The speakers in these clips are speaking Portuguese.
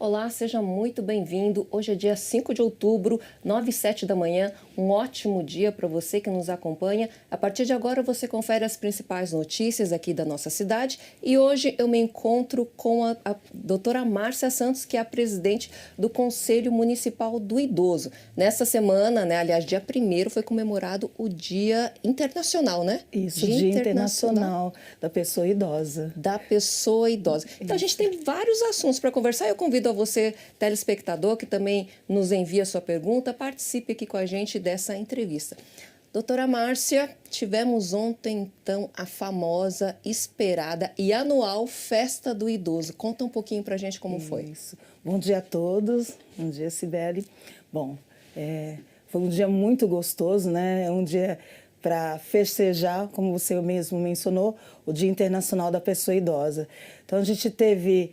Olá, seja muito bem-vindo. Hoje é dia 5 de outubro, 9h07 da manhã. Um ótimo dia para você que nos acompanha. A partir de agora você confere as principais notícias aqui da nossa cidade. E hoje eu me encontro com a doutora Márcia Santos, que é a presidente do Conselho Municipal do Idoso. Nessa semana, aliás, dia 1º, foi comemorado o Dia Internacional, né? Isso, Dia Internacional da Pessoa Idosa. Da pessoa idosa. Então, a gente tem vários assuntos para conversar. Eu convido a você, telespectador, que também nos envia sua pergunta, participe aqui com a gente dessa entrevista. Doutora Márcia, tivemos ontem, então, a famosa, esperada e anual Festa do Idoso. Conta um pouquinho para a gente como foi. Isso. Bom dia a todos. Bom dia, Cibele. Bom, foi um dia muito gostoso, né? É um dia para festejar, como você mesmo mencionou, o Dia Internacional da Pessoa Idosa. Então, a gente teve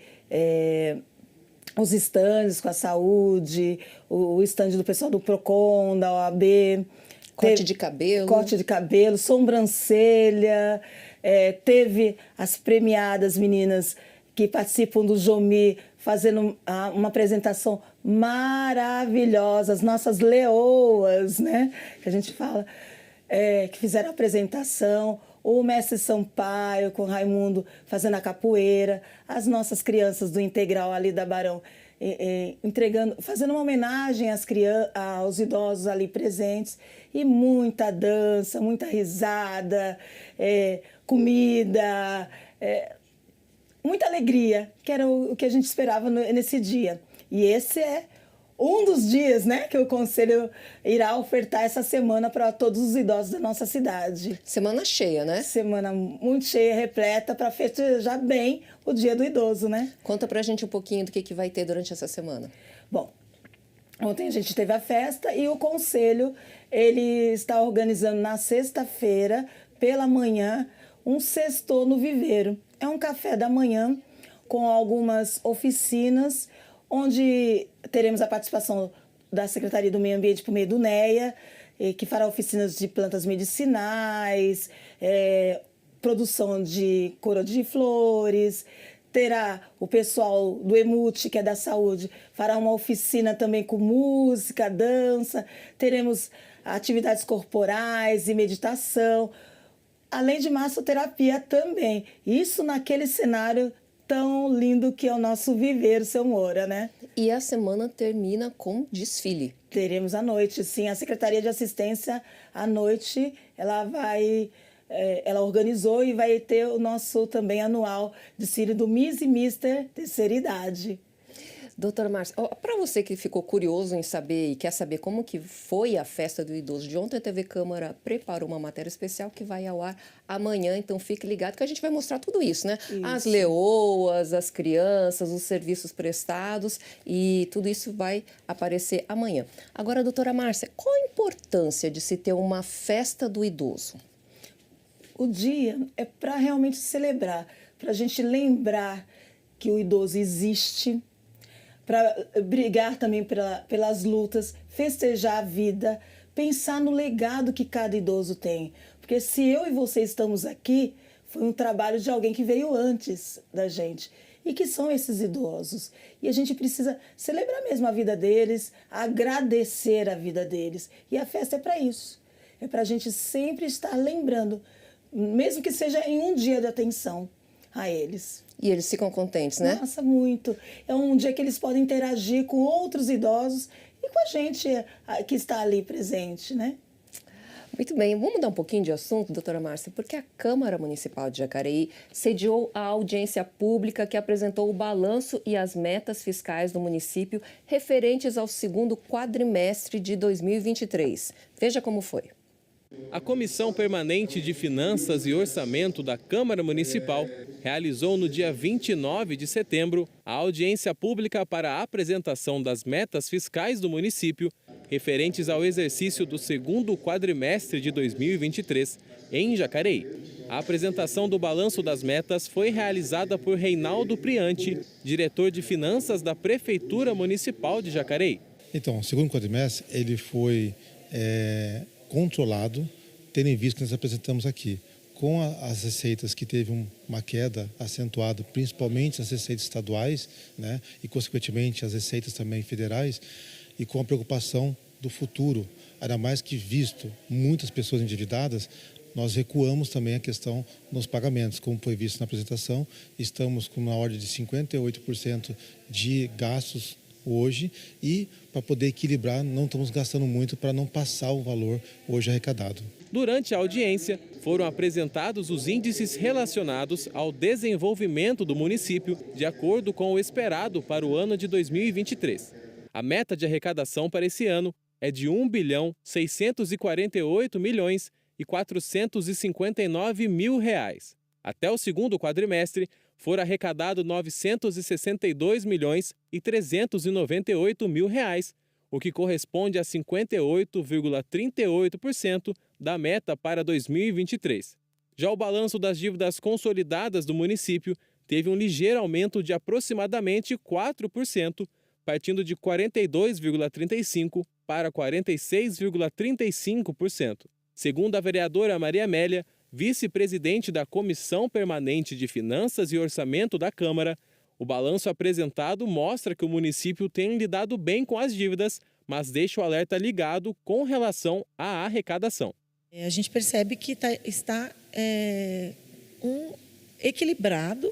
os estandes com a saúde, o estande do pessoal do PROCON, da OAB. Corte de cabelo. Corte de cabelo, sobrancelha. Teve as premiadas meninas que participam do Jomi, fazendo uma apresentação maravilhosa, as nossas leoas, né? Que a gente fala, que fizeram a apresentação, o mestre Sampaio com o Raimundo fazendo a capoeira, as nossas crianças do Integral ali da Barão, fazendo uma homenagem aos idosos ali presentes, e muita dança, muita risada, comida, muita alegria, que era o que a gente esperava nesse dia. E esse é um dos dias, né, que o Conselho irá ofertar essa semana para todos os idosos da nossa cidade. Semana cheia, né? Semana muito cheia, repleta, para festejar bem o Dia do Idoso, né? Conta pra gente um pouquinho do que vai ter durante essa semana. Bom, ontem a gente teve a festa e o Conselho, ele está organizando na sexta-feira, pela manhã, um sextou no Viveiro. É um café da manhã com algumas oficinas, onde teremos a participação da Secretaria do Meio Ambiente por meio do NEA, que fará oficinas de plantas medicinais, produção de coroa de flores. Terá o pessoal do EMUT, que é da saúde, fará uma oficina também com música, dança. Teremos atividades corporais e meditação, além de massoterapia também. Isso naquele cenário tão lindo que é o nosso Viveiro, Seu Moura, né? E a semana termina com desfile. Teremos à noite, sim. A Secretaria de Assistência, à noite, ela organizou e vai ter o nosso também anual desfile do Miss e Mister Terceira Idade. Doutora Márcia, para você que ficou curioso em saber e quer saber como que foi a Festa do Idoso de ontem, a TV Câmara preparou uma matéria especial que vai ao ar amanhã, então fique ligado que a gente vai mostrar tudo isso, né? Isso. As leoas, as crianças, os serviços prestados, e tudo isso vai aparecer amanhã. Agora, doutora Márcia, qual a importância de se ter uma Festa do Idoso? O dia é para realmente celebrar, para a gente lembrar que o idoso existe, para brigar também pelas lutas, festejar a vida, pensar no legado que cada idoso tem. Porque se eu e você estamos aqui, foi um trabalho de alguém que veio antes da gente. E que são esses idosos. E a gente precisa celebrar mesmo a vida deles, agradecer a vida deles. E a festa é para isso. É para a gente sempre estar lembrando, mesmo que seja em um dia de atenção a eles. E eles ficam contentes, né? Nossa, muito. É um dia que eles podem interagir com outros idosos e com a gente que está ali presente, né? Muito bem, vamos mudar um pouquinho de assunto, doutora Márcia, porque a Câmara Municipal de Jacareí sediou a audiência pública que apresentou o balanço e as metas fiscais do município referentes ao segundo quadrimestre de 2023. Veja como foi. A Comissão Permanente de Finanças e Orçamento da Câmara Municipal realizou no dia 29 de setembro a audiência pública para a apresentação das metas fiscais do município referentes ao exercício do segundo quadrimestre de 2023 em Jacareí. A apresentação do balanço das metas foi realizada por Reinaldo Priante, diretor de Finanças da Prefeitura Municipal de Jacareí. Então, o segundo quadrimestre ele foi controlado, tendo em vista que nós apresentamos aqui, com as receitas que teve uma queda acentuada, principalmente as receitas estaduais, né, e consequentemente as receitas também federais, e com a preocupação do futuro, ainda mais que visto muitas pessoas endividadas, nós recuamos também a questão nos pagamentos, como foi visto na apresentação, estamos com uma ordem de 58% de gastos hoje e para poder equilibrar, não estamos gastando muito para não passar o valor hoje arrecadado. Durante a audiência, foram apresentados os índices relacionados ao desenvolvimento do município, de acordo com o esperado para o ano de 2023. A meta de arrecadação para esse ano é de R$ 1.648.459.000. Até o segundo quadrimestre, foram arrecadados R$ 962.398.000, o que corresponde a 58,38% da meta para 2023. Já o balanço das dívidas consolidadas do município teve um ligeiro aumento de aproximadamente 4%, partindo de 42,35% para 46,35%. Segundo a vereadora Maria Amélia, vice-presidente da Comissão Permanente de Finanças e Orçamento da Câmara, o balanço apresentado mostra que o município tem lidado bem com as dívidas, mas deixa o alerta ligado com relação à arrecadação. A gente percebe que está equilibrado,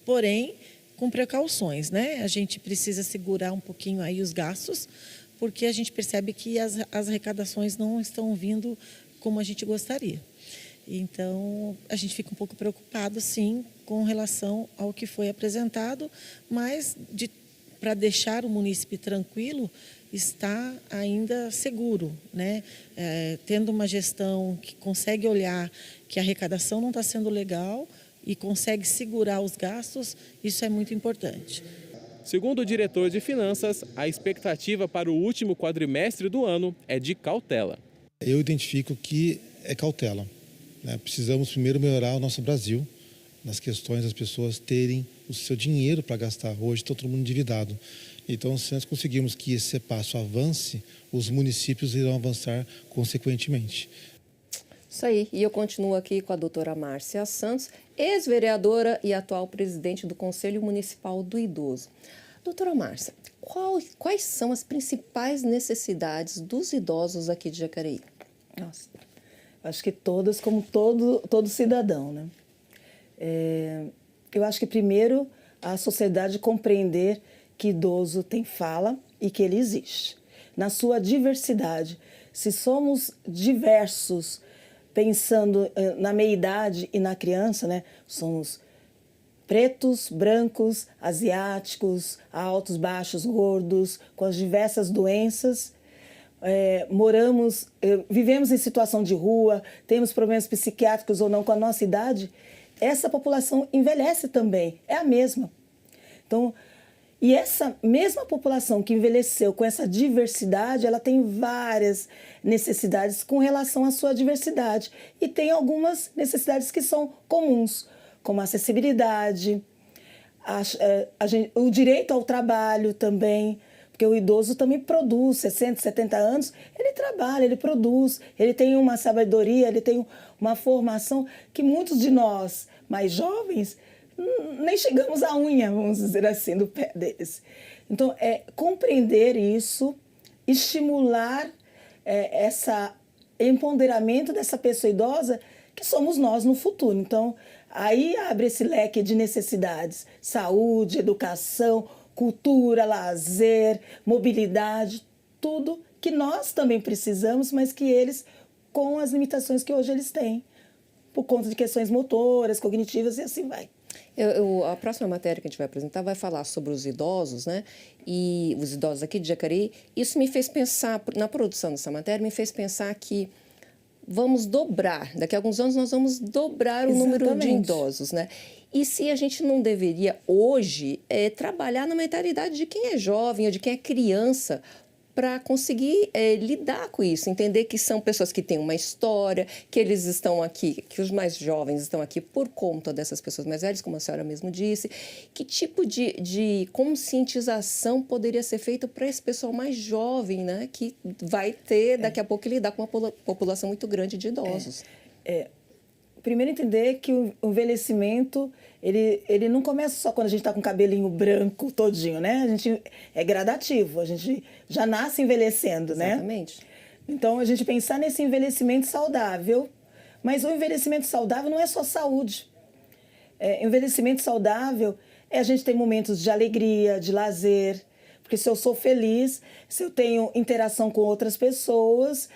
porém com precauções, né? A gente precisa segurar um pouquinho aí os gastos, porque a gente percebe que as arrecadações não estão vindo como a gente gostaria. Então, a gente fica um pouco preocupado, sim, com relação ao que foi apresentado, mas para deixar o munícipe tranquilo, está ainda seguro, né? Tendo uma gestão que consegue olhar que a arrecadação não está sendo legal e consegue segurar os gastos, isso é muito importante. Segundo o diretor de Finanças, a expectativa para o último quadrimestre do ano é de cautela. Eu identifico que é cautela. Precisamos primeiro melhorar o nosso Brasil nas questões das pessoas terem o seu dinheiro para gastar. Hoje está todo mundo endividado. Então, se nós conseguirmos que esse passo avance, os municípios irão avançar consequentemente. Isso aí. E eu continuo aqui com a doutora Márcia Santos, ex-vereadora e atual presidente do Conselho Municipal do Idoso. Doutora Márcia, quais são as principais necessidades dos idosos aqui de Jacareí? Nossa, acho que todas, como todo cidadão, né? Eu acho que primeiro a sociedade compreender que idoso tem fala e que ele existe. Na sua diversidade, se somos diversos, pensando na meia-idade e na criança, né? Somos pretos, brancos, asiáticos, altos, baixos, gordos, com as diversas doenças. Vivemos em situação de rua, temos problemas psiquiátricos ou não com a nossa idade, essa população envelhece também, é a mesma. Então, e essa mesma população que envelheceu com essa diversidade, ela tem várias necessidades com relação à sua diversidade. E tem algumas necessidades que são comuns, como a acessibilidade, o direito ao trabalho também, porque o idoso também produz, 60, 70 anos, ele trabalha, ele produz, ele tem uma sabedoria, ele tem uma formação que muitos de nós, mais jovens, nem chegamos à unha, vamos dizer assim, do pé deles. Então, compreender isso, estimular esse empoderamento dessa pessoa idosa, que somos nós no futuro. Então, aí abre esse leque de necessidades, saúde, educação, cultura, lazer, mobilidade, tudo que nós também precisamos, mas que eles, com as limitações que hoje eles têm, por conta de questões motoras, cognitivas e assim vai. A próxima matéria que a gente vai apresentar vai falar sobre os idosos, né? E os idosos aqui de Jacareí. Isso me fez pensar, na produção dessa matéria, me fez pensar que vamos dobrar, daqui a alguns anos nós vamos dobrar o número de idosos, né? E se a gente não deveria hoje trabalhar na mentalidade de quem é jovem ou de quem é criança, para conseguir lidar com isso, entender que são pessoas que têm uma história, que eles estão aqui, que os mais jovens estão aqui por conta dessas pessoas mais velhas, como a senhora mesmo disse. Que tipo de conscientização poderia ser feita para esse pessoal mais jovem, né, que vai ter daqui a pouco lidar com uma população muito grande de idosos? primeiro entender que o envelhecimento, ele não começa só quando a gente está com o cabelinho branco todinho, né? A gente é gradativo, a gente já nasce envelhecendo, né? Exatamente. Então, a gente pensar nesse envelhecimento saudável, mas o envelhecimento saudável não é só saúde. Envelhecimento saudável é a gente ter momentos de alegria, de lazer, porque se eu sou feliz, se eu tenho interação com outras pessoas,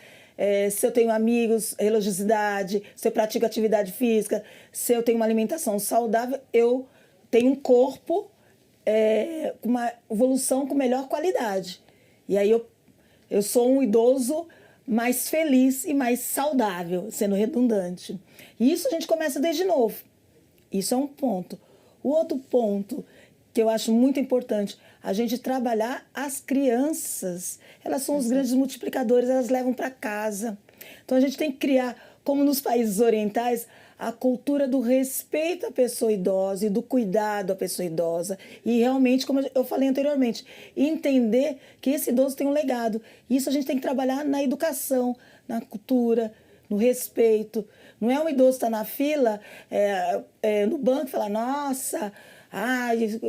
se eu tenho amigos, religiosidade, se eu pratico atividade física, se eu tenho uma alimentação saudável, eu tenho um corpo com uma evolução com melhor qualidade. E aí eu sou um idoso mais feliz e mais saudável, sendo redundante. E isso a gente começa desde novo. Isso é um ponto. O outro ponto que eu acho muito importante, a gente trabalhar as crianças. Elas são os grandes multiplicadores, elas levam para casa. Então a gente tem que criar, como nos países orientais, a cultura do respeito à pessoa idosa e do cuidado à pessoa idosa. E realmente, como eu falei anteriormente, entender que esse idoso tem um legado. Isso a gente tem que trabalhar na educação, na cultura, no respeito. Não é um idoso estar na fila, no banco, e falar, nossa,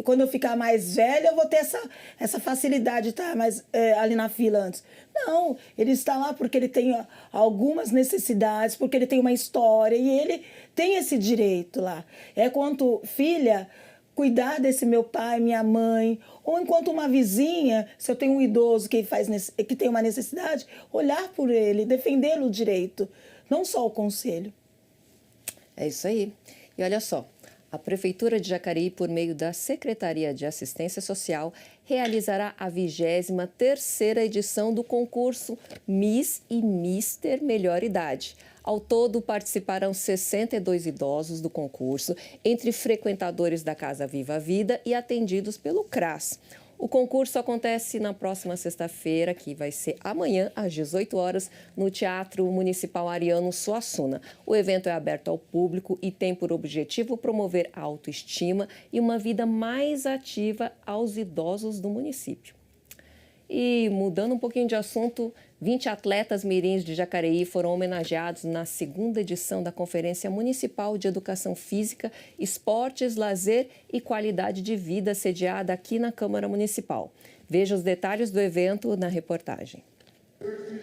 quando eu ficar mais velha, eu vou ter essa facilidade de estar mais ali na fila antes. Não, ele está lá porque ele tem algumas necessidades, porque ele tem uma história e ele tem esse direito lá. Quanto filha, cuidar desse meu pai, minha mãe, ou enquanto uma vizinha, se eu tenho um idoso que tem uma necessidade, olhar por ele, defendê-lo o direito, não só o conselho. É isso aí. E olha só, a Prefeitura de Jacareí, por meio da Secretaria de Assistência Social, realizará a 23ª edição do concurso Miss e Mister Melhor Idade. Ao todo, participarão 62 idosos do concurso, entre frequentadores da Casa Viva a Vida e atendidos pelo CRAS. O concurso acontece na próxima sexta-feira, que vai ser amanhã, às 18 horas, no Teatro Municipal Ariano Suassuna. O evento é aberto ao público e tem por objetivo promover a autoestima e uma vida mais ativa aos idosos do município. E, mudando um pouquinho de assunto, 20 atletas mirins de Jacareí foram homenageados na 2ª edição da Conferência Municipal de Educação Física, Esportes, Lazer e Qualidade de Vida, sediada aqui na Câmara Municipal. Veja os detalhes do evento na reportagem.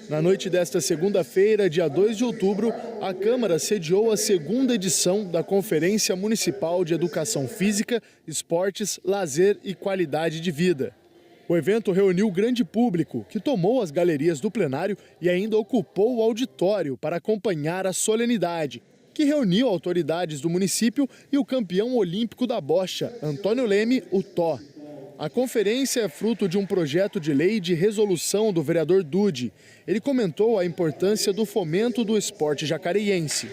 Na noite desta segunda-feira, dia 2 de outubro, a Câmara sediou a 2ª edição da Conferência Municipal de Educação Física, Esportes, Lazer e Qualidade de Vida. O evento reuniu grande público, que tomou as galerias do plenário e ainda ocupou o auditório para acompanhar a solenidade, que reuniu autoridades do município e o campeão olímpico da bocha, Antônio Leme, o Tó. A conferência é fruto de um projeto de lei de resolução do vereador Dude. Ele comentou a importância do fomento do esporte jacareiense.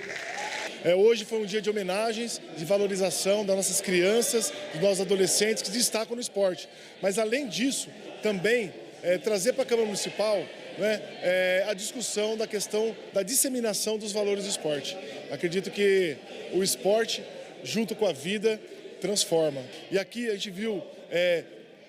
Hoje foi um dia de homenagens, de valorização das nossas crianças, dos nossos adolescentes que se destacam no esporte. Mas, além disso, também trazer para a Câmara Municipal a discussão da questão da disseminação dos valores do esporte. Acredito que o esporte, junto com a vida, transforma. E aqui a gente viu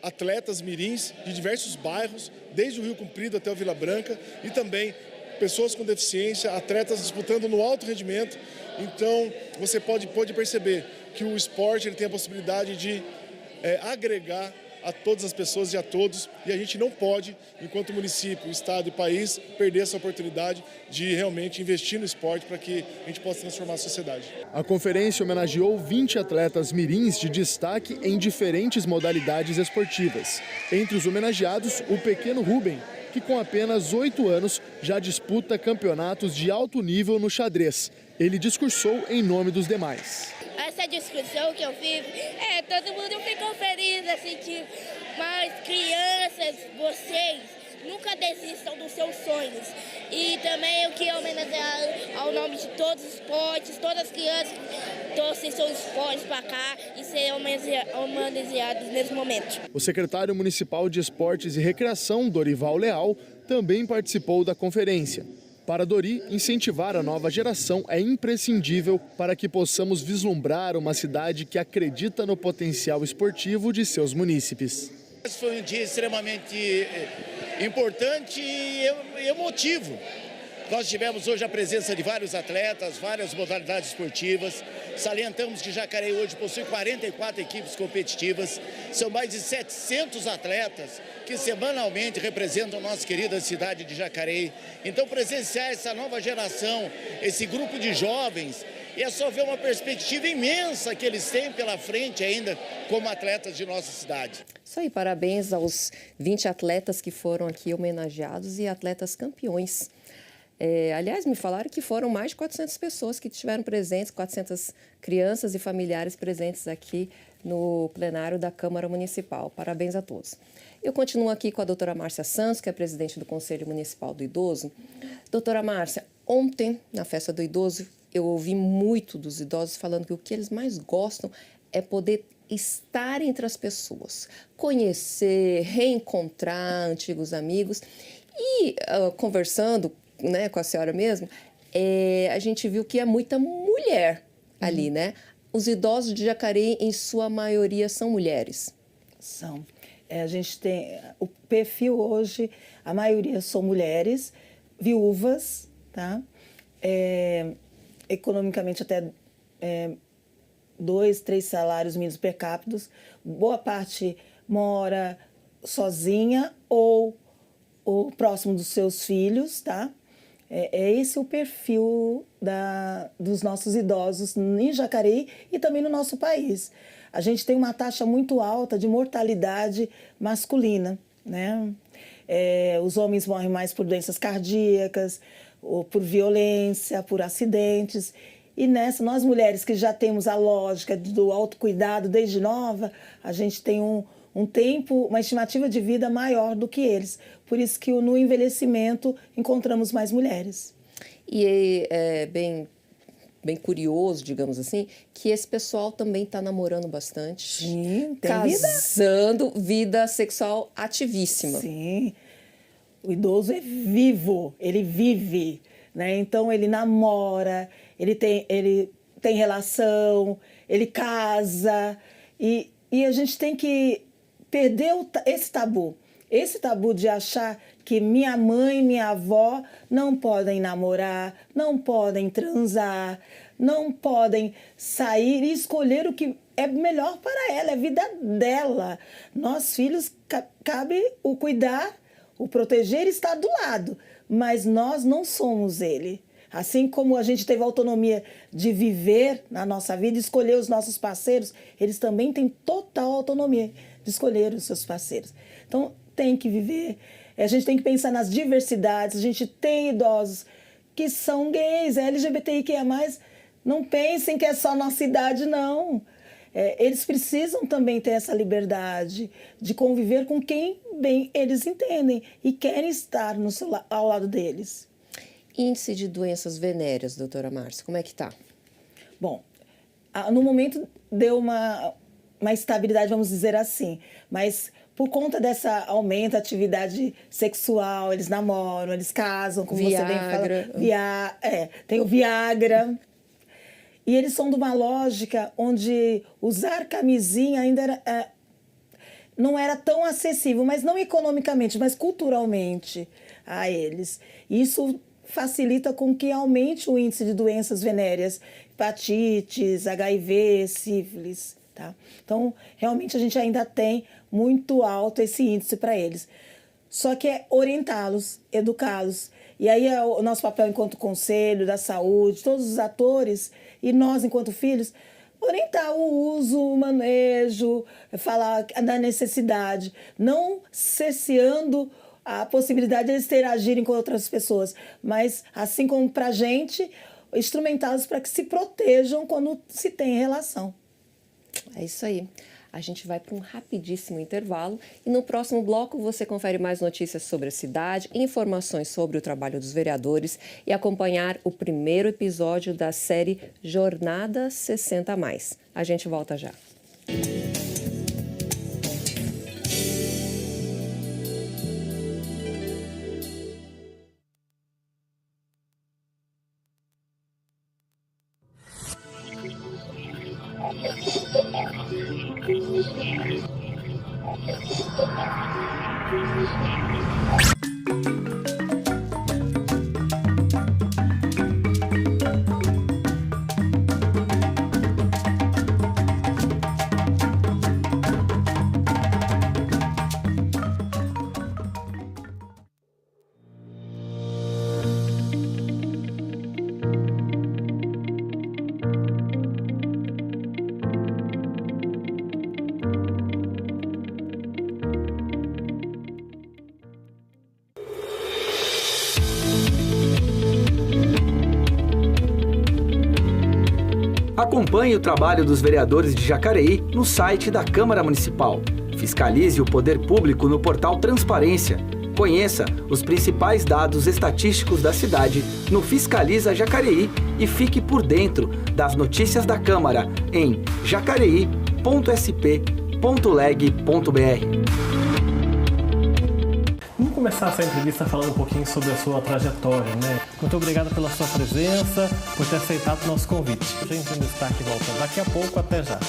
atletas mirins de diversos bairros, desde o Rio Comprido até o Vila Branca, e também pessoas com deficiência, atletas disputando no alto rendimento. Então, você pode perceber que o esporte ele tem a possibilidade de agregar a todas as pessoas e a todos, e a gente não pode, enquanto município, estado e país, perder essa oportunidade de realmente investir no esporte para que a gente possa transformar a sociedade. A conferência homenageou 20 atletas mirins de destaque em diferentes modalidades esportivas. Entre os homenageados, o pequeno Rubem, que com apenas 8 anos já disputa campeonatos de alto nível no xadrez. Ele discursou em nome dos demais. Essa discussão que eu fiz, todo mundo ficou feliz, assim, mas crianças, vocês, nunca desistam dos seus sonhos. E também eu queria homenagear ao nome de todos os esportes, todas as crianças que trouxem seus esportes para cá e serem homenageados nesse momento. O secretário municipal de Esportes e Recreação, Dorival Leal, também participou da conferência. Para Dori, incentivar a nova geração é imprescindível para que possamos vislumbrar uma cidade que acredita no potencial esportivo de seus munícipes. Esse foi um dia extremamente importante e emotivo, Nós tivemos hoje a presença de vários atletas, várias modalidades esportivas. Salientamos que Jacareí hoje possui 44 equipes competitivas. São mais de 700 atletas que semanalmente representam nossa querida cidade de Jacareí. Então, presenciar essa nova geração, esse grupo de jovens, e é só ver uma perspectiva imensa que eles têm pela frente ainda como atletas de nossa cidade. Isso aí, parabéns aos 20 atletas que foram aqui homenageados e atletas campeões. Aliás, me falaram que foram mais de 400 pessoas que estiveram presentes, 400 crianças e familiares presentes aqui no plenário da Câmara Municipal. Parabéns a todos. Eu continuo aqui com a doutora Márcia Santos, que é presidente do Conselho Municipal do Idoso. Doutora Márcia, ontem, na Festa do Idoso, eu ouvi muito dos idosos falando que o que eles mais gostam é poder estar entre as pessoas, conhecer, reencontrar antigos amigos. E conversando, né, com a senhora mesmo, a gente viu que é muita mulher ali, né? Os idosos de Jacareí, em sua maioria, são mulheres. São. A gente tem o perfil hoje, a maioria são mulheres, viúvas, tá? Economicamente até 2, 3 salários mínimos per capita. Boa parte mora sozinha ou próximo dos seus filhos, tá? Esse o perfil dos nossos idosos em Jacareí e também no nosso país. A gente tem uma taxa muito alta de mortalidade masculina, né? Os homens morrem mais por doenças cardíacas, ou por violência, por acidentes. E nós mulheres que já temos a lógica do autocuidado desde nova, a gente tem um tempo, uma estimativa de vida maior do que eles. Por isso que no envelhecimento encontramos mais mulheres. E é bem curioso, digamos assim, que esse pessoal também está namorando bastante. Sim, tem casando, vida sexual ativíssima. Sim, o idoso é vivo, ele vive, né? Então ele namora, ele tem relação, ele casa e a gente tem que perder esse tabu de achar que minha mãe e minha avó não podem namorar, não podem transar, não podem sair e escolher o que é melhor para ela, é a vida dela. Nós, filhos, cabe o cuidar, o proteger e estar do lado, mas nós não somos ele. Assim como a gente teve a autonomia de viver na nossa vida, escolher os nossos parceiros, eles também têm total autonomia de escolher os seus parceiros. Então, tem que viver, a gente tem que pensar nas diversidades, a gente tem idosos que são gays, LGBTIQIA+, não pensem que é só nossa idade, não. Eles precisam também ter essa liberdade de conviver com quem bem eles entendem e querem estar ao lado deles. Índice de doenças venéreas, doutora Márcia, como é que está? Bom, no momento deu uma estabilidade, vamos dizer assim, mas por conta dessa aumento da atividade sexual, eles namoram, eles casam, como você bem fala. Tem o Viagra. E eles são de uma lógica onde usar camisinha ainda não era tão acessível, mas não economicamente, mas culturalmente a eles. Isso facilita com que aumente o índice de doenças venéreas, hepatites, HIV, sífilis. Tá? Então, realmente, a gente ainda tem muito alto esse índice para eles. Só que é orientá-los, educá-los. E aí é o nosso papel enquanto Conselho da Saúde, todos os atores, e nós, enquanto filhos, orientar o uso, o manejo, falar da necessidade, não cesseando a possibilidade de eles interagirem com outras pessoas, mas, assim como para a gente, instrumentá-los para que se protejam quando se tem relação. É isso aí. A gente vai para um rapidíssimo intervalo e no próximo bloco você confere mais notícias sobre a cidade, informações sobre o trabalho dos vereadores e acompanhar o primeiro episódio da série Jornada 60+. A gente volta já. Acompanhe o trabalho dos vereadores de Jacareí no site da Câmara Municipal. Fiscalize o poder público no portal Transparência. Conheça os principais dados estatísticos da cidade no Fiscaliza Jacareí e fique por dentro das notícias da Câmara em jacareí.sp.leg.br. Vamos começar essa entrevista falando um pouquinho sobre a sua trajetória, né? Muito obrigado pela sua presença, por ter aceitado o nosso convite. A gente em destaque volta daqui a pouco, até já.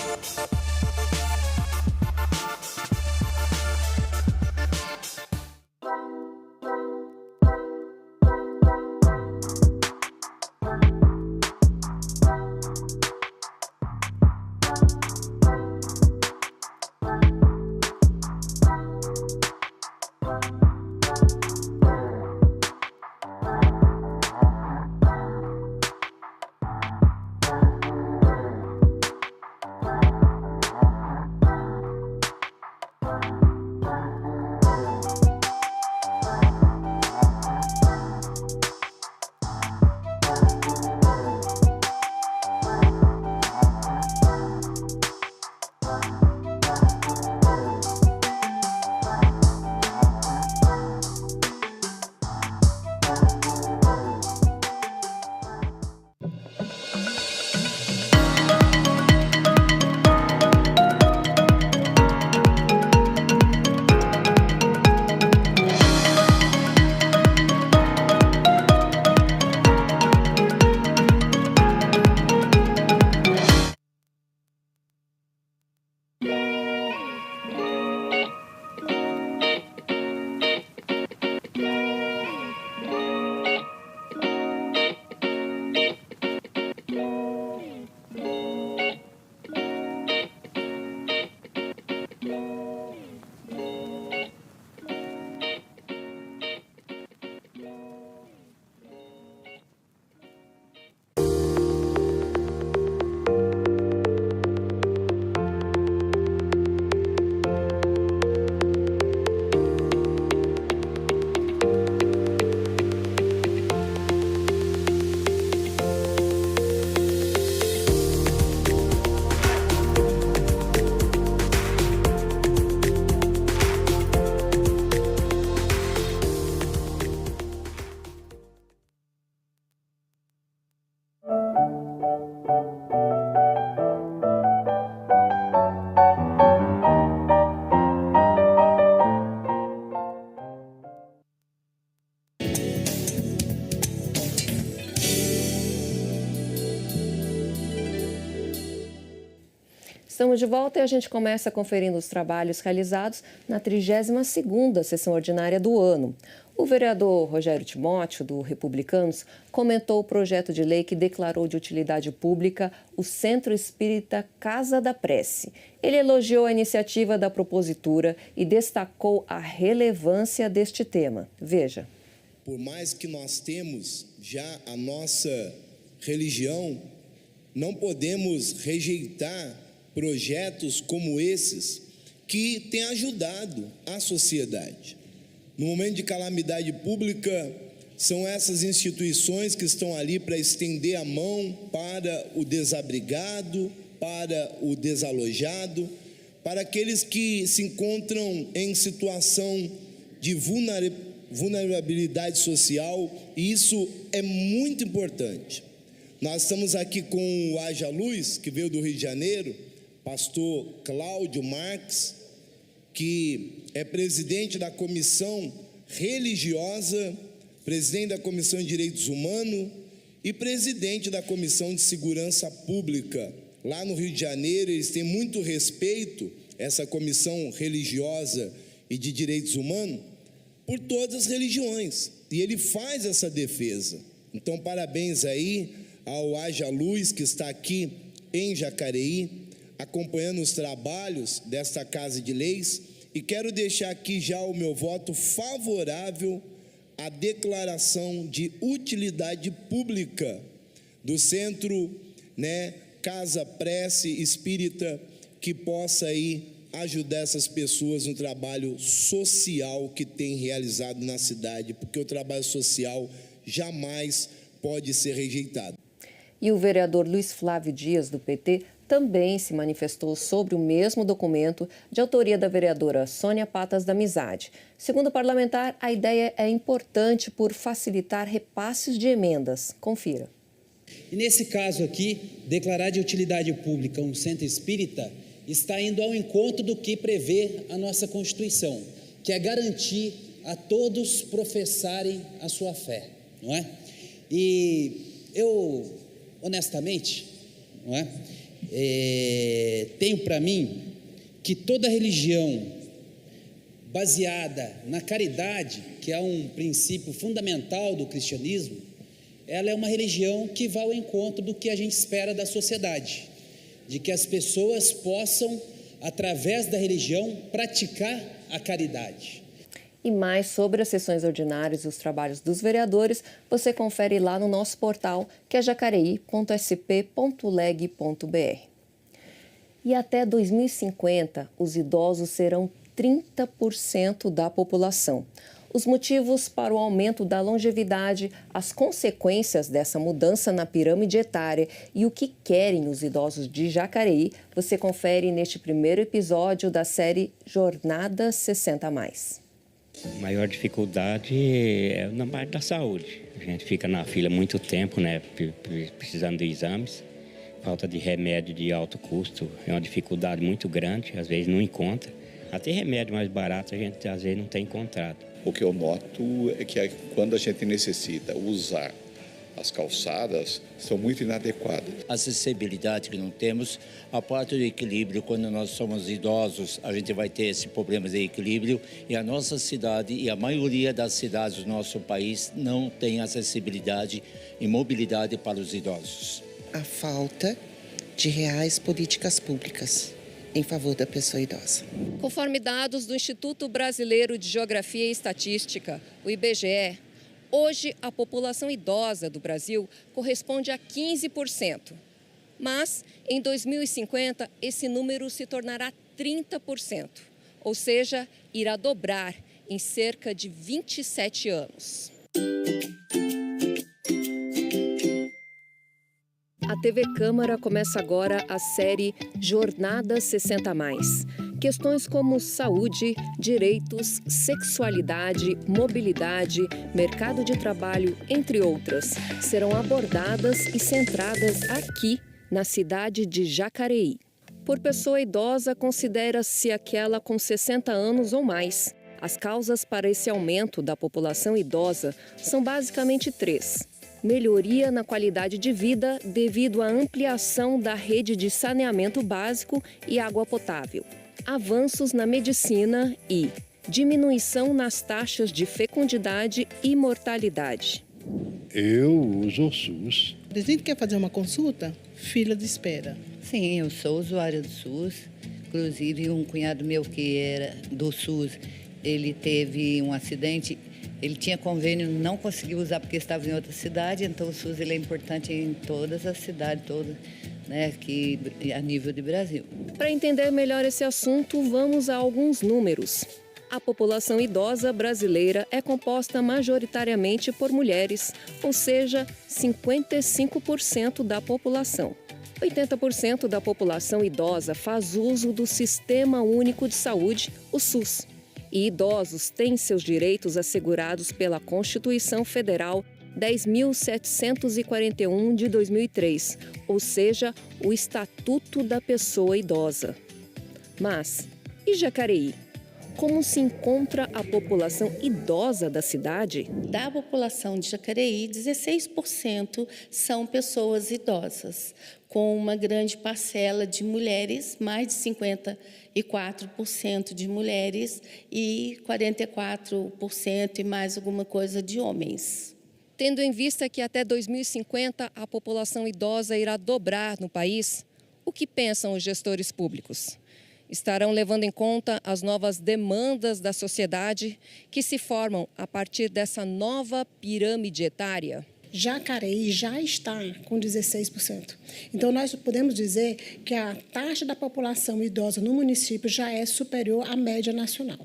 Estamos de volta e a gente começa conferindo os trabalhos realizados na 32ª sessão ordinária do ano. O vereador Rogério Timóteo, do Republicanos, comentou o projeto de lei que declarou de utilidade pública o Centro Espírita Casa da Prece. Ele elogiou a iniciativa da propositura e destacou a relevância deste tema. Veja. Por mais que nós temos já a nossa religião, não podemos rejeitar projetos como esses que têm ajudado a sociedade. No momento de calamidade pública, são essas instituições que estão ali para estender a mão para o desabrigado, para o desalojado, para aqueles que se encontram em situação de vulnerabilidade social, e isso é muito importante. Nós estamos aqui com o Haja Luz, que veio do Rio de Janeiro, pastor Cláudio Marques, que é presidente da comissão religiosa, presidente da comissão de direitos humanos e presidente da comissão de segurança pública. Lá no Rio de Janeiro, eles têm muito respeito, essa comissão religiosa e de direitos humanos, por todas as religiões. E ele faz essa defesa. Então, parabéns aí ao Haja Luz, que está aqui em Jacareí, acompanhando os trabalhos desta Casa de Leis, e quero deixar aqui já o meu voto favorável à declaração de utilidade pública do Centro, Casa Prece Espírita, que possa aí ajudar essas pessoas no trabalho social que tem realizado na cidade, porque o trabalho social jamais pode ser rejeitado. E o vereador Luiz Flávio Dias, do PT, também se manifestou sobre o mesmo documento de autoria da vereadora Sônia Patas da Amizade. Segundo o parlamentar, a ideia é importante por facilitar repasses de emendas. Confira. E nesse caso aqui, declarar de utilidade pública um centro espírita está indo ao encontro do que prevê a nossa Constituição, que é garantir a todos professarem a sua fé, não é? E eu, honestamente, não é? Tenho para mim que toda religião baseada na caridade, que é um princípio fundamental do cristianismo, ela é uma religião que vai ao encontro do que a gente espera da sociedade, de que as pessoas possam, através da religião, praticar a caridade. E mais sobre as sessões ordinárias e os trabalhos dos vereadores, você confere lá no nosso portal, que é jacareí.sp.leg.br. E até 2050, os idosos serão 30% da população. Os motivos para o aumento da longevidade, as consequências dessa mudança na pirâmide etária e o que querem os idosos de Jacareí, você confere neste primeiro episódio da série Jornada 60+. A maior dificuldade é na parte da saúde. A gente fica na fila muito tempo, né, precisando de exames. Falta de remédio de alto custo é uma dificuldade muito grande, às vezes não encontra. Até remédio mais barato a gente às vezes não tem encontrado. O que eu noto é que quando a gente necessita usar as calçadas, são muito inadequadas. A acessibilidade que não temos, a parte do equilíbrio, quando nós somos idosos, a gente vai ter esse problema de equilíbrio e a nossa cidade e a maioria das cidades do nosso país não tem acessibilidade e mobilidade para os idosos. A falta de reais políticas públicas em favor da pessoa idosa. Conforme dados do Instituto Brasileiro de Geografia e Estatística, o IBGE, hoje a população idosa do Brasil corresponde a 15%. Mas, em 2050, esse número se tornará 30%, ou seja, irá dobrar em cerca de 27 anos. A TV Câmara começa agora a série Jornada 60+. Questões como saúde, direitos, sexualidade, mobilidade, mercado de trabalho, entre outras, serão abordadas e centradas aqui, na cidade de Jacareí. Por pessoa idosa, considera-se aquela com 60 anos ou mais. As causas para esse aumento da população idosa são basicamente 3. Melhoria na qualidade de vida devido à ampliação da rede de saneamento básico e água potável. Avanços na medicina e diminuição nas taxas de fecundidade e mortalidade. Eu uso o SUS. A gente quer fazer uma consulta? Fila de espera. Sim, eu sou usuária do SUS. Inclusive, um cunhado meu que era do SUS, ele teve um acidente. Ele tinha convênio, não conseguiu usar porque estava em outra cidade, então o SUS ele é importante em todas as cidades, todas, né, que, a nível de Brasil. Para entender melhor esse assunto, vamos a alguns números. A população idosa brasileira é composta majoritariamente por mulheres, ou seja, 55% da população. 80% da população idosa faz uso do Sistema Único de Saúde, o SUS. E idosos têm seus direitos assegurados pela Constituição Federal 10.741 de 2003, ou seja, o Estatuto da Pessoa Idosa. Mas, e Jacareí? Como se encontra a população idosa da cidade? Da população de Jacareí, 16% são pessoas idosas, com uma grande parcela de mulheres, mais de 54% de mulheres e 44% e mais alguma coisa de homens. Tendo em vista que até 2050 a população idosa irá dobrar no país, o que pensam os gestores públicos? Estarão levando em conta as novas demandas da sociedade que se formam a partir dessa nova pirâmide etária? Jacareí já está com 16%. Então, nós podemos dizer que a taxa da população idosa no município já é superior à média nacional.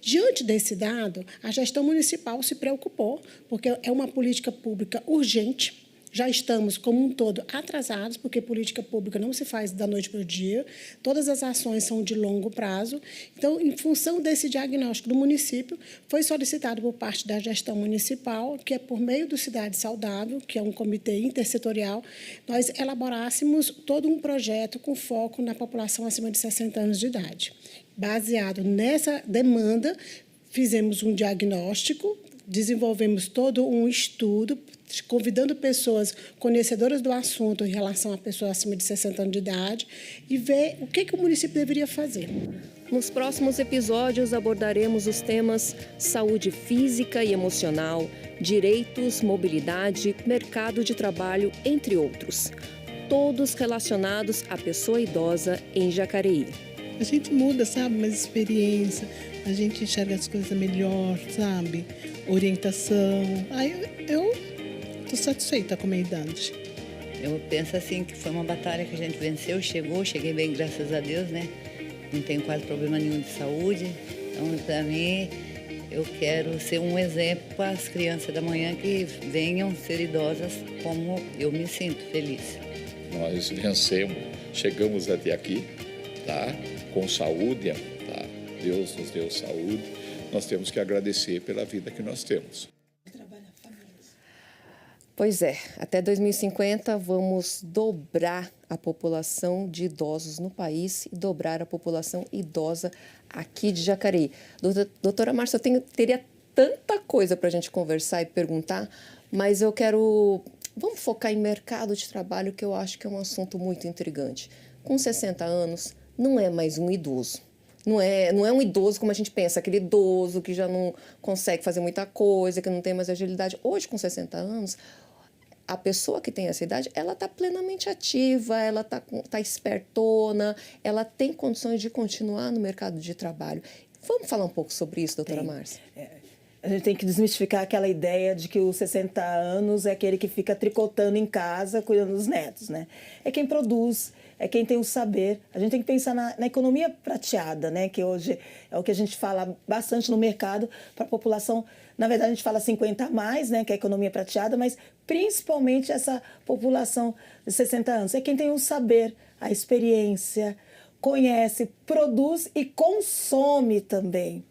Diante desse dado, a gestão municipal se preocupou, porque é uma política pública urgente, já estamos, como um todo, atrasados, porque política pública não se faz da noite para o dia, todas as ações são de longo prazo. Então, em função desse diagnóstico do município, foi solicitado por parte da gestão municipal, que é por meio do Cidade Saudável, que é um comitê intersetorial, nós elaborássemos todo um projeto com foco na população acima de 60 anos de idade. Baseado nessa demanda, fizemos um diagnóstico, desenvolvemos todo um estudo, convidando pessoas conhecedoras do assunto em relação a pessoas acima de 60 anos de idade e ver o que o município deveria fazer. Nos próximos episódios abordaremos os temas saúde física e emocional, direitos, mobilidade, mercado de trabalho, entre outros. Todos relacionados à pessoa idosa em Jacareí. A gente muda, sabe, mais experiência, a gente enxerga as coisas melhor, sabe? Orientação. Aí eu estou satisfeita com a minha idade. Eu penso assim que foi uma batalha que a gente venceu, cheguei bem, graças a Deus, né? Não tenho quase problema nenhum de saúde. Então, para mim, eu quero ser um exemplo para as crianças da manhã que venham ser idosas como eu me sinto feliz. Nós vencemos, chegamos até aqui, tá? Com saúde, tá? Deus nos deu saúde, nós temos que agradecer pela vida que nós temos. Pois é, até 2050 vamos dobrar a população de idosos no país e dobrar a população idosa aqui de Jacareí. Doutora Márcia, teria tanta coisa para a gente conversar e perguntar, mas vamos focar em mercado de trabalho, que eu acho que é um assunto muito intrigante. Com 60 anos, não é mais um idoso. Não é um idoso como a gente pensa, aquele idoso que já não consegue fazer muita coisa, que não tem mais agilidade. Hoje, com 60 anos, a pessoa que tem essa idade, ela está plenamente ativa, ela está espertona, ela tem condições de continuar no mercado de trabalho. Vamos falar um pouco sobre isso, doutora Márcia? A gente tem que desmistificar aquela ideia de que os 60 anos é aquele que fica tricotando em casa, cuidando dos netos, né? É quem produz, é quem tem o saber. A gente tem que pensar na economia prateada, né? Que hoje é o que a gente fala bastante no mercado para a população. Na verdade, a gente fala 50 a mais, né? Que é a economia prateada, mas principalmente essa população de 60 anos. É quem tem o saber, a experiência, conhece, produz e consome também.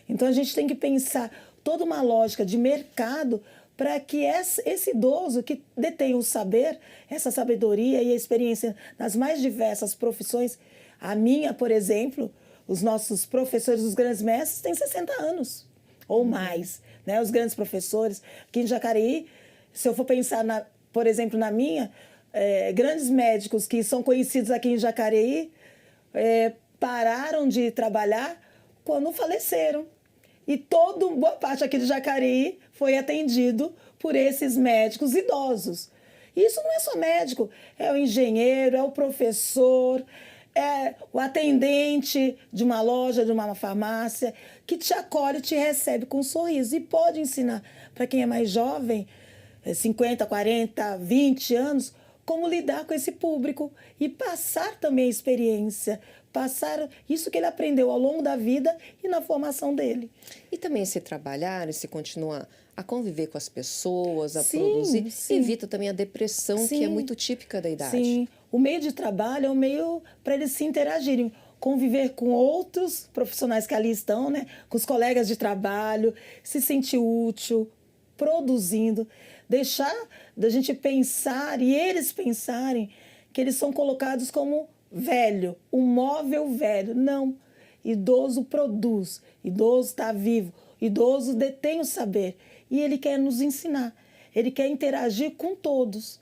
Então, a gente tem que pensar toda uma lógica de mercado para que esse idoso que detém o saber, essa sabedoria e a experiência nas mais diversas profissões, a minha, por exemplo, os nossos professores, os grandes mestres, têm 60 anos ou mais, né? Os grandes professores. Aqui em Jacareí, se eu for pensar, por exemplo, na minha, grandes médicos que são conhecidos aqui em Jacareí pararam de trabalhar quando faleceram. E boa parte aqui de Jacareí foi atendido por esses médicos idosos. E isso não é só médico, é o engenheiro, é o professor, é o atendente de uma loja, de uma farmácia, que te acolhe, te recebe com um sorriso e pode ensinar para quem é mais jovem, 50, 40, 20 anos, como lidar com esse público e passar também a experiência, passar isso que ele aprendeu ao longo da vida e na formação dele. E também se trabalhar, se continuar a conviver com as pessoas, a produzir, evita também a depressão, que é muito típica da idade. Sim, o meio de trabalho é um meio para eles se interagirem, conviver com outros profissionais que ali estão, né? Com os colegas de trabalho, se sentir útil, produzindo, deixar da gente pensar e eles pensarem que eles são colocados como velho, um móvel velho. Não, idoso produz, idoso está vivo, idoso detém o saber e ele quer nos ensinar, ele quer interagir com todos.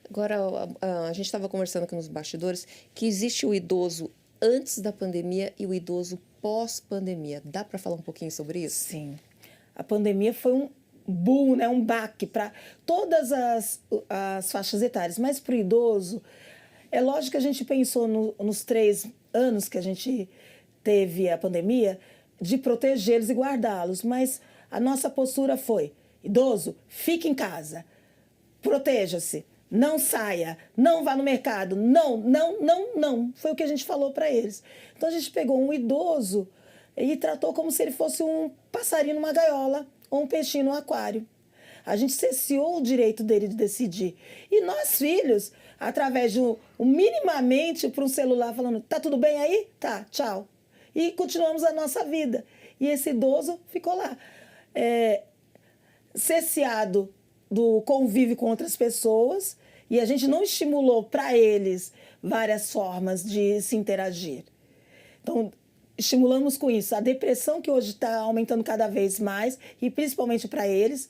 Agora, a gente estava conversando aqui nos bastidores que existe o idoso antes da pandemia e o idoso pós-pandemia. Dá para falar um pouquinho sobre isso? Sim. A pandemia foi um boom, né? Um baque para todas as faixas etárias, mas para o idoso, é lógico que a gente pensou nos 3 anos que a gente teve a pandemia, de protegê-los e guardá-los, mas a nossa postura foi: idoso, fique em casa, proteja-se, não saia, não vá no mercado, não. Foi o que a gente falou para eles. Então a gente pegou um idoso e tratou como se ele fosse um passarinho numa gaiola ou um peixinho no aquário. A gente cesseou o direito dele de decidir. E nós, filhos, através de minimamente para um celular falando, tá tudo bem aí? Tá, tchau. E continuamos a nossa vida. E esse idoso ficou lá, cesseado do convívio com outras pessoas, e a gente não estimulou para eles várias formas de se interagir. Então, estimulamos com isso a depressão, que hoje está aumentando cada vez mais, e principalmente para eles,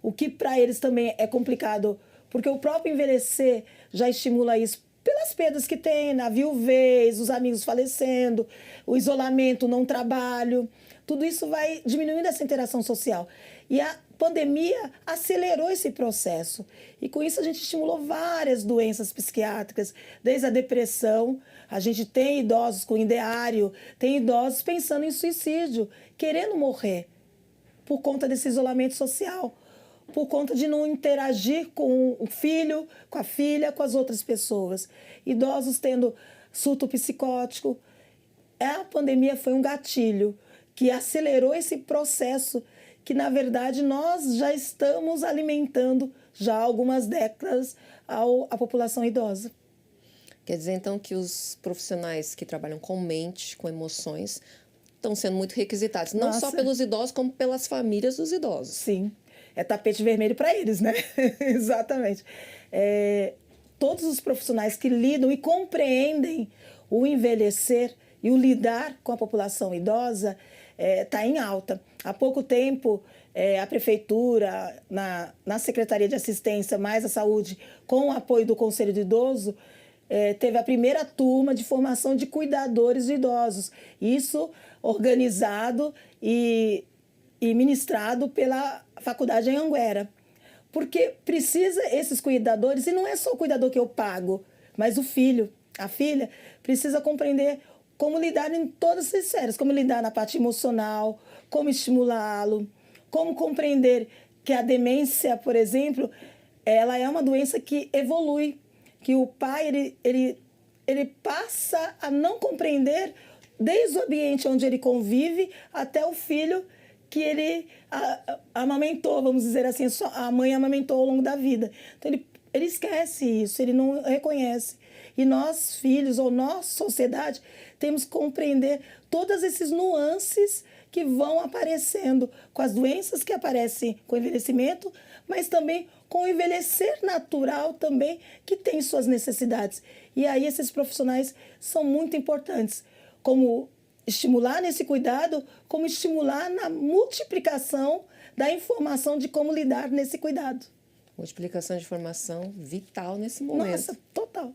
o que para eles também é complicado, porque o próprio envelhecer já estimula isso pelas perdas que tem, na viuvez, os amigos falecendo, o isolamento, o não trabalho, tudo isso vai diminuindo essa interação social. E a pandemia acelerou esse processo. E com isso a gente estimulou várias doenças psiquiátricas, desde a depressão, a gente tem idosos com ideário, tem idosos pensando em suicídio, querendo morrer, por conta desse isolamento social, por conta de não interagir com o filho, com a filha, com as outras pessoas. Idosos tendo surto psicótico. A pandemia foi um gatilho que acelerou esse processo que, na verdade, nós já estamos alimentando já há algumas décadas a população idosa. Quer dizer, então, que os profissionais que trabalham com mente, com emoções, estão sendo muito requisitados, não só pelos idosos, como pelas famílias dos idosos. Sim, é tapete vermelho para eles, né? Exatamente. Todos os profissionais que lidam e compreendem o envelhecer e o lidar com a população idosa está em alta. Há pouco tempo, a Prefeitura, na Secretaria de Assistência mais a Saúde, com o apoio do Conselho do Idoso, teve a primeira turma de formação de cuidadores de idosos. Isso organizado e ministrado pela Faculdade Anhanguera. Porque precisa esses cuidadores, e não é só o cuidador que eu pago, mas o filho, a filha, precisa compreender como lidar em todas essas esferas, como lidar na parte emocional, como estimulá-lo, como compreender que a demência, por exemplo, ela é uma doença que evolui, que o pai ele passa a não compreender desde o ambiente onde ele convive até o filho que ele amamentou, vamos dizer assim, a mãe amamentou ao longo da vida. Então, ele esquece isso, ele não reconhece. E nós, filhos, ou nós, sociedade, temos que compreender todas esses nuances que vão aparecendo com as doenças que aparecem com o envelhecimento, mas também com o envelhecer natural também, que tem suas necessidades. E aí esses profissionais são muito importantes, como estimular nesse cuidado, como estimular na multiplicação da informação de como lidar nesse cuidado. Multiplicação de informação vital nesse momento. Nossa, total.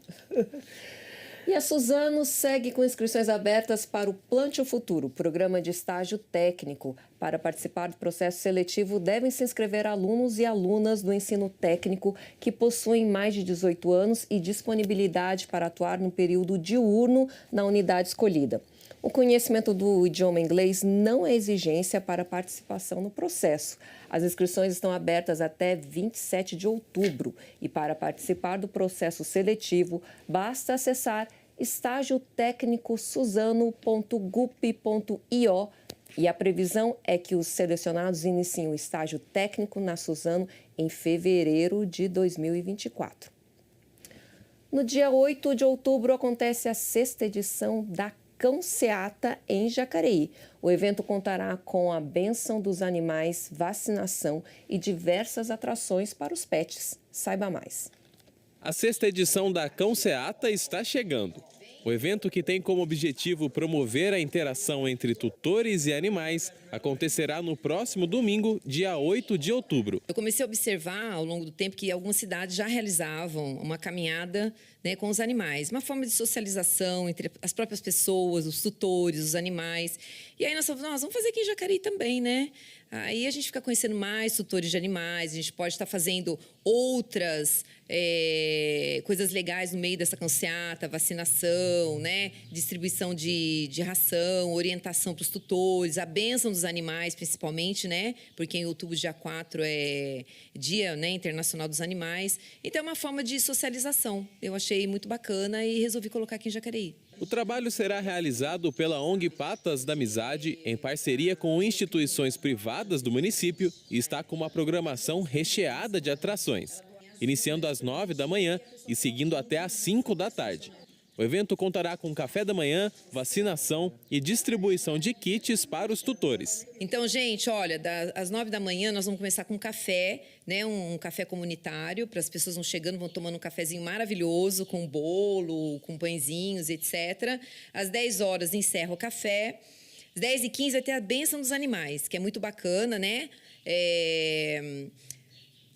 E a Suzano segue com inscrições abertas para o Plante o Futuro, programa de estágio técnico. Para participar do processo seletivo, devem se inscrever alunos e alunas do ensino técnico que possuem mais de 18 anos e disponibilidade para atuar no período diurno na unidade escolhida. O conhecimento do idioma inglês não é exigência para a participação no processo. As inscrições estão abertas até 27 de outubro e para participar do processo seletivo, basta acessar estagiotecnicosuzano.gup.io e a previsão é que os selecionados iniciem o estágio técnico na Suzano em fevereiro de 2024. No dia 8 de outubro acontece a 6ª edição da Cão Seata em Jacareí. O evento contará com a bênção dos animais, vacinação e diversas atrações para os pets. Saiba mais. A 6ª edição da Cão Seata está chegando. O evento, que tem como objetivo promover a interação entre tutores e animais, acontecerá no próximo domingo, dia 8 de outubro. Eu comecei a observar ao longo do tempo que algumas cidades já realizavam uma caminhada, né, com os animais, uma forma de socialização entre as próprias pessoas, os tutores, os animais. E aí nós falamos, vamos fazer aqui em Jacareí também, né? Aí a gente fica conhecendo mais tutores de animais, a gente pode estar fazendo outras coisas legais no meio dessa canseata, vacinação, né? Distribuição de ração, orientação para os tutores, a bênção dos animais, principalmente, né? Porque em outubro, dia 4, é Dia, né, Internacional dos Animais. Então, é uma forma de socialização. Eu achei muito bacana e resolvi colocar aqui em Jacareí. O trabalho será realizado pela ONG Patas da Amizade, em parceria com instituições privadas do município, e está com uma programação recheada de atrações, iniciando às 9 da manhã e seguindo até às 5 da tarde. O evento contará com café da manhã, vacinação e distribuição de kits para os tutores. Então, gente, olha, às 9 da manhã nós vamos começar com café, né? Um café comunitário, para as pessoas vão chegando, vão tomando um cafezinho maravilhoso, com bolo, com pãezinhos, etc. Às 10 horas encerra o café. Às 10h15 vai ter a bênção dos animais, que é muito bacana, né?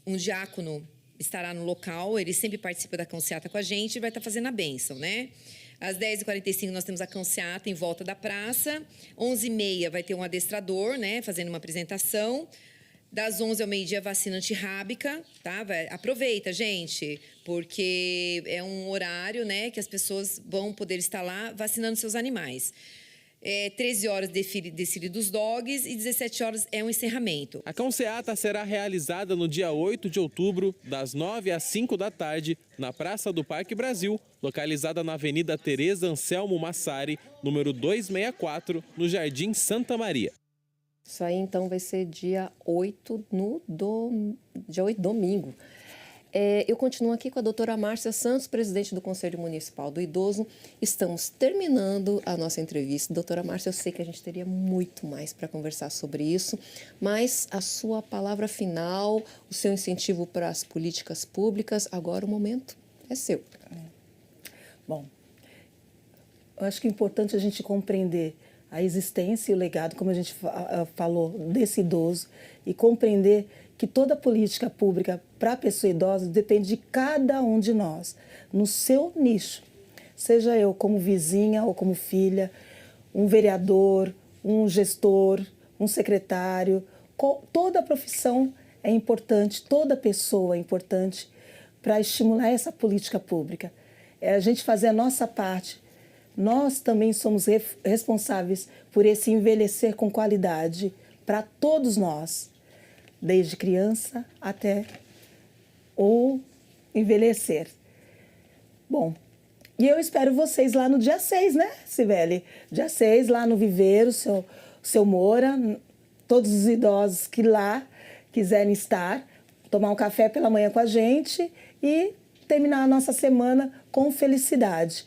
Um diácono estará no local, ele sempre participa da Cão-Seata com a gente e vai estar fazendo a bênção, né? Às 10h45 nós temos a Cão-Seata em volta da praça. 11h30 vai ter um adestrador, né, fazendo uma apresentação. Das 11 ao meio-dia, vacina antirrábica, tá? Aproveita, gente, porque é um horário, né, que as pessoas vão poder estar lá vacinando seus animais. 13 horas, desfile dos dogs e 17 horas é um encerramento. A Cão-Seata será realizada no dia 8 de outubro, das 9 às 5 da tarde, na Praça do Parque Brasil, localizada na Avenida Tereza Anselmo Massari, número 264, no Jardim Santa Maria. Isso aí, então, vai ser dia 8, domingo. Eu continuo aqui com a doutora Márcia Santos, presidente do Conselho Municipal do Idoso. Estamos terminando a nossa entrevista. Doutora Márcia, eu sei que a gente teria muito mais para conversar sobre isso, mas a sua palavra final, o seu incentivo para as políticas públicas, agora o momento é seu. Bom, eu acho que é importante a gente compreender a existência e o legado, como a gente falou, desse idoso, e compreender que toda política pública para a pessoa idosa depende de cada um de nós, no seu nicho. Seja eu como vizinha ou como filha, um vereador, um gestor, um secretário, toda profissão é importante, toda pessoa é importante para estimular essa política pública. É a gente fazer a nossa parte. Nós também somos responsáveis por esse envelhecer com qualidade para todos nós, desde criança até ou envelhecer. Bom, e eu espero vocês lá no dia 6, né, Cibele? Dia 6, lá no Viveiro, seu Moura, todos os idosos que lá quiserem estar, tomar um café pela manhã com a gente e terminar a nossa semana com felicidade.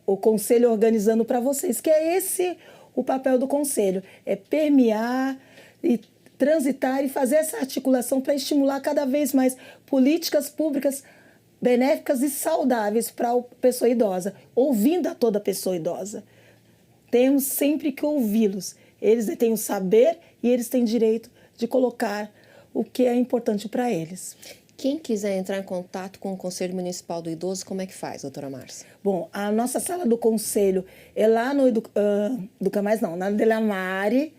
O Conselho organizando para vocês, que é esse o papel do Conselho, é permear e transitar e fazer essa articulação para estimular cada vez mais políticas públicas benéficas e saudáveis para a pessoa idosa, ouvindo a toda pessoa idosa. Temos sempre que ouvi-los. Eles têm o saber e eles têm direito de colocar o que é importante para eles. Quem quiser entrar em contato com o Conselho Municipal do Idoso, como é que faz, doutora Márcia? Bom, a nossa sala do Conselho é lá no na Delamare,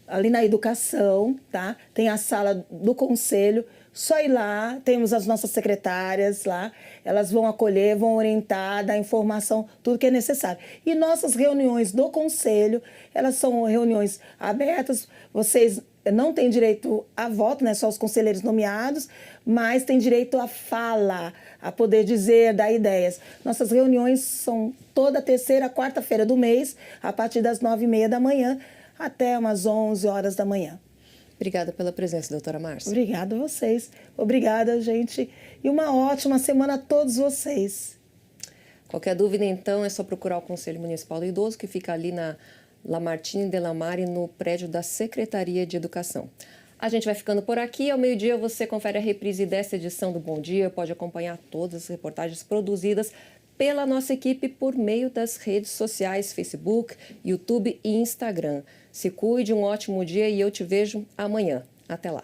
ali na Educação, tá? Tem a sala do Conselho, só ir lá, temos as nossas secretárias lá, elas vão acolher, vão orientar, dar informação, tudo que é necessário. E nossas reuniões do Conselho, elas são reuniões abertas, vocês não têm direito a voto, né? Só os conselheiros nomeados, mas têm direito à fala, a poder dizer, dar ideias. Nossas reuniões são toda terceira, quarta-feira do mês, a partir das 9h30 da manhã, até umas 11 horas da manhã. Obrigada pela presença, doutora Márcia. Obrigada a vocês. Obrigada, gente. E uma ótima semana a todos vocês. Qualquer dúvida, então, é só procurar o Conselho Municipal do Idoso, que fica ali na Lamartine Delamare, no prédio da Secretaria de Educação. A gente vai ficando por aqui. Ao meio-dia você confere a reprise desta edição do Bom Dia. Pode acompanhar todas as reportagens produzidas pela nossa equipe por meio das redes sociais, Facebook, YouTube e Instagram. Se cuide, um ótimo dia e eu te vejo amanhã. Até lá.